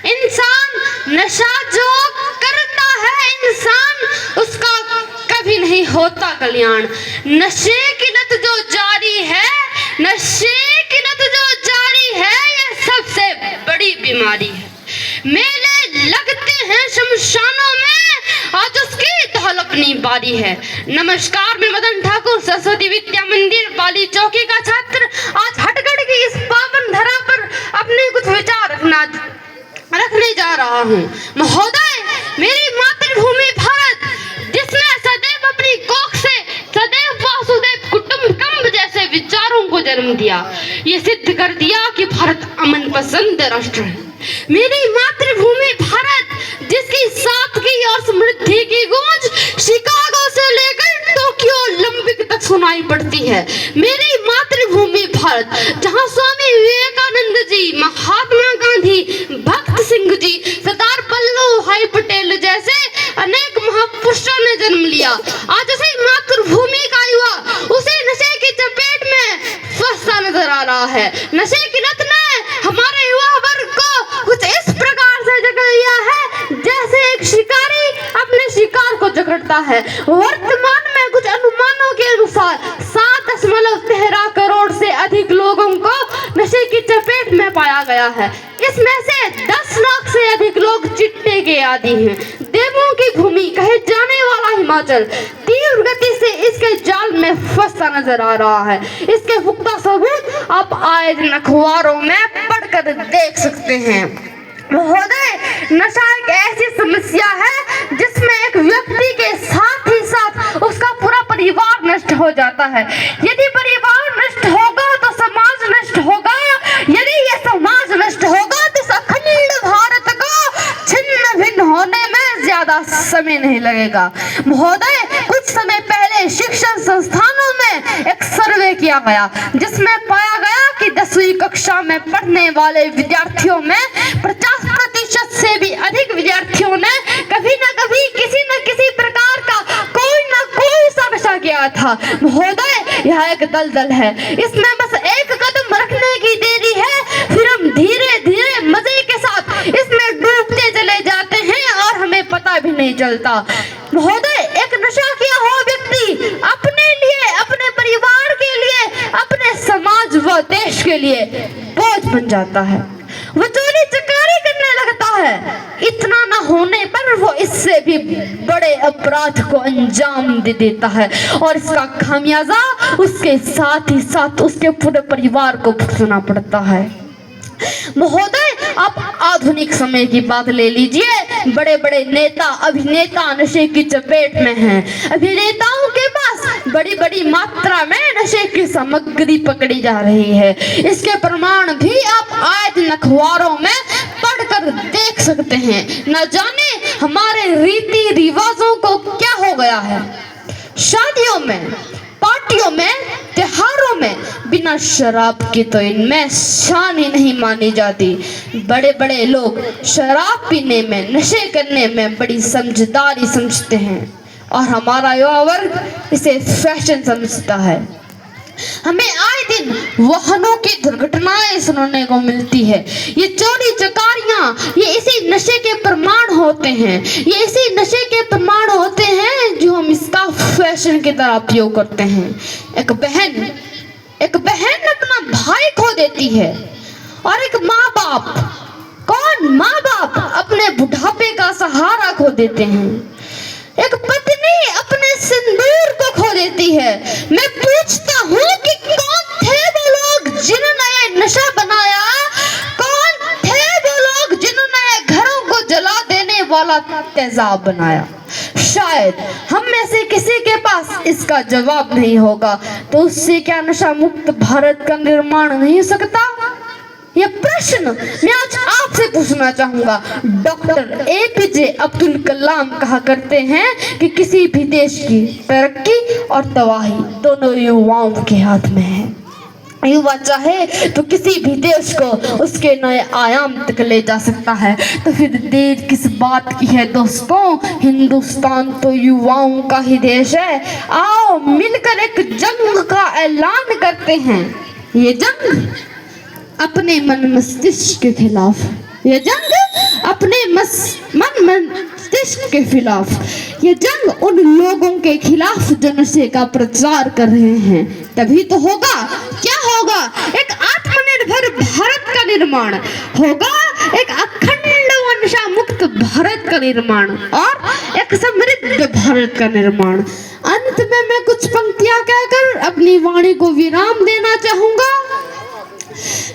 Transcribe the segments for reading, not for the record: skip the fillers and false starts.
इंसान नशा जो करता है इंसान उसका कभी नहीं होता कल्याण। नशे की लत जो जारी है, नशे की लत जो जारी है, ये सबसे बड़ी बीमारी है। मेले लगते हैं शमशानों में, आज उसकी धौलपनी बारी है। नमस्कार, मैं मदन ठाकुर, सरस्वती विद्या मंदिर बाली चौकी का छात्र, आज हटगढ़ की इस पावन धरा पर अपने कुछ विचार रखने जा रहा हूँ। महोदय, मेरी मातृभूमि भारत, जिसने सदैव अपनी कोख से सदैव वासुदेव कुटुंबकम जैसे विचारों को जन्म दिया, ये सिद्ध कर दिया कि भारत अमन पसंद राष्ट्र है। मेरी मातृभूमि भारत, जिसकी सादगी और समृद्धि की गूंज शिकागो से लेकर टोक्यो ओलंपिक तक सुनाई पड़ती है। मेरी मातृभूमि भारत, जहां स्वामी विवेकानंद जी, महात्मा गांधी, भगत सिंह जी, सरदार वल्लभ भाई पटेल जैसे अनेक महापुरुषों ने जन्म लिया, आज उसी मातृभूमि का युवा उसे नशे की चपेट में फंसा नजर आ रहा है। नशे की लत ने हमारे युवा वर्ग को कुछ इस प्रकार से जकड़ लिया है जैसे एक शिकारी अपने शिकार को जकड़ता है। वर्तमान में कुछ अनुमानों के अनुसार 7.13 करोड़ से अधिक लोगों को नशे की चपेट में पाया गया है। इसमें से 10 लाख से अधिक लोग चिट्टे के आदी हैं। देवों की भूमि कहे जाने वाला हिमाचल तीव्र गति से इसके जाल में फंसा नजर आ रहा है। इसके पुख्ता सबूत आप आए दिन अखबारों में पढ़कर देख सकते हैं। महोदय, नशा एक ऐसी समस्या है जिसमें एक व्यक्ति के साथ ही साथ उसका पूरा परिवार नष्ट हो जाता है। यदि परिवार नष्ट होगा तो समाज नष्ट होगा, यदि ये समाज नष्ट होगा तो इस अखंड भारत को छिन्न भिन्न होने में ज्यादा समय नहीं लगेगा। महोदय, कुछ समय पहले शिक्षण संस्थानों में एक सर्वे किया गया जिसमें पाया गया कि 10वीं कक्षा में पढ़ने वाले विद्यार्थियों में 50% से भी अधिक विद्यार्थियों ने कभी न कभी किसी न किसी प्रकार का कोई न कोई सा नशा किया था। महोदय, यह एक दलदल है, इसमें बस एक कदम रखने की देरी है, फिर हम धीरे धीरे मजे के साथ इसमें डूबते चले जाते हैं और हमें पता भी नहीं चलता। महोदय, एक नशा किया हुआ व्यक्ति अपने लिए, अपने परिवार के लिए, अपने समाज व देश के लिए बोझ बन जाता है। वो चोरी चकारी करने लगता है। इतना न होने पर वो इससे भी बड़े अपराध को अंजाम दे देता है और इसका खामियाजा उसके साथ ही साथ उसके पूरे परिवार को भुगतना पड़ता है। महोदय, आप आधुनिक समय की बात ले लीजिए, बड़े बड़े नेता अभिनेता नशे की चपेट में हैं। अभिनेताओं के पास बड़ी बड़ी मात्रा में नशे की सामग्री पकड़ी जा रही है। इसके प्रमाण भी आप आए दिन अखबारों में पढ़कर देख सकते हैं। न जाने हमारे रीति रिवाजों को क्या हो गया है। शादियों में, पार्टियों में, त्योहारों में बिना शराब की तो इनमें शान ही नहीं मानी जाती। बड़े बड़े लोग शराब पीने में, नशे करने में बड़ी समझदारी समझते हैं और हमारा युवा वर्ग इसे फैशन समझता है। हमें आए दिन वाहनों की दुर्घटनाएं सुनने को मिलती है। ये चोरी चकारियां, ये इसी नशे के प्रमाण होते हैं। ये इसी नशे के प्रमाण होते हैं जो हम इसका फैशन की तरह उपयोग करते हैं। एक बहन अपना भाई खो देती है और एक माँ बाप अपने बुढ़ापे का सहारा खो देते हैं। एक पत्नी अपने सिंदूर को खो देती है। मैं पूछता हूँ कि कौन थे वो लोग जिन्होंने ये नशा बनाया? कौन थे वो लोग जिन्होंने घरों को जला देने वाला तेजाब बनाया? शायद हम में से किसी के पास इसका जवाब नहीं होगा। तो उससे क्या नशा मुक्त भारत का निर्माण नहीं हो सकता? यह प्रश्न मैं आज आपसे पूछना चाहूंगा। डॉक्टर APJ अब्दुल कलाम कहा करते हैं कि किसी भी देश की तरक्की और तबाही दोनों युवाओं के हाथ में है। युवा चाहे तो किसी भी देश को उसके नए आयाम तक ले जा सकता है। तो फिर देर किस बात की है दोस्तों, हिंदुस्तान तो युवाओं का ही देश है। आओ मिलकर एक जंग का ऐलान करते हैं। ये जंग अपने मन मस्तिष्क के खिलाफ, ये जंग अपने मन मस्तिष्क के खिलाफ। ये जंग उन लोगों के खिलाफ जो नशे का प्रचार कर रहे हैं। तभी तो होगा, क्या होगा? एक आत्मनिर्भर भारत का निर्माण होगा, एक अखंड व नशा मुक्त भारत का निर्माण और एक समृद्ध भारत का निर्माण। अंत में मैं कुछ पंक्तियां कहकर अपनी वाणी को विराम देना चाहूंगा।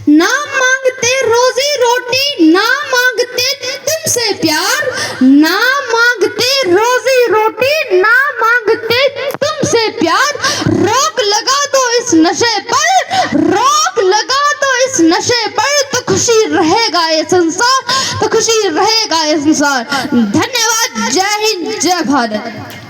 ना मांगते रोजी रोटी, ना मांगते तुमसे प्यार, ना मांगते रोजी रोटी, ना मांगते तुमसे प्यार। रोक लगा दो इस नशे पर, रोक लगा दो इस नशे पर, तो खुशी रहेगा ये संसार, तो खुशी रहेगा ये संसार। धन्यवाद। जय हिंद, जय भारत।